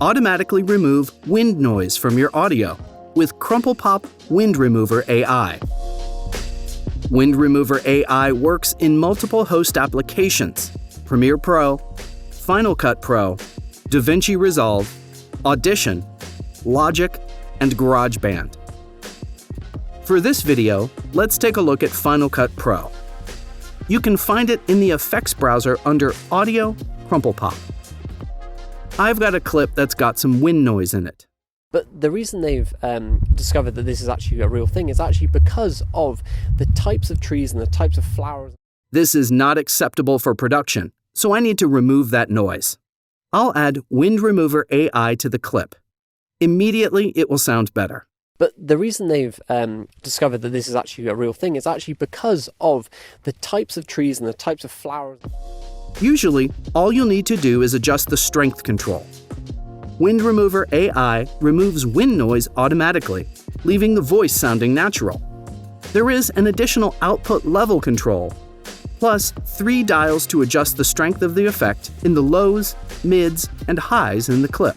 Automatically remove wind noise from your audio with CrumplePop WindRemover AI. WindRemover AI works in multiple host applications: Premiere Pro, Final Cut Pro, DaVinci Resolve, Audition, Logic, and GarageBand. For this video, let's take a look at Final Cut Pro. You can find it in the effects browser under Audio, CrumplePop. I've got a clip that's got some wind noise in it. But the reason they've discovered that this is actually a real thing is actually because of the types of trees and the types of flowers. This is not acceptable for production, so I need to remove that noise. I'll add WindRemover AI to the clip. Immediately, it will sound better. But the reason they've discovered that this is actually a real thing is actually because of the types of trees and the types of flowers. Usually, all you'll need to do is adjust the strength control. WindRemover AI removes wind noise automatically, leaving the voice sounding natural. There is an additional output level control, plus 3 dials to adjust the strength of the effect in the lows, mids, and highs in the clip.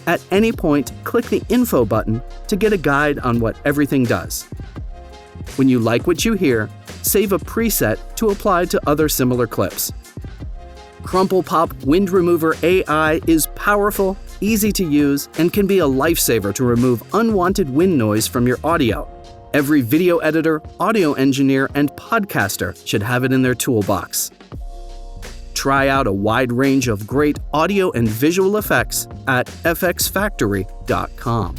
At any point, click the Info button to get a guide on what everything does. When you like what you hear, save a preset to apply to other similar clips. CrumplePop WindRemover AI is powerful, easy to use, and can be a lifesaver to remove unwanted wind noise from your audio. Every video editor, audio engineer, and podcaster should have it in their toolbox. Try out a wide range of great audio and visual effects at fxfactory.com.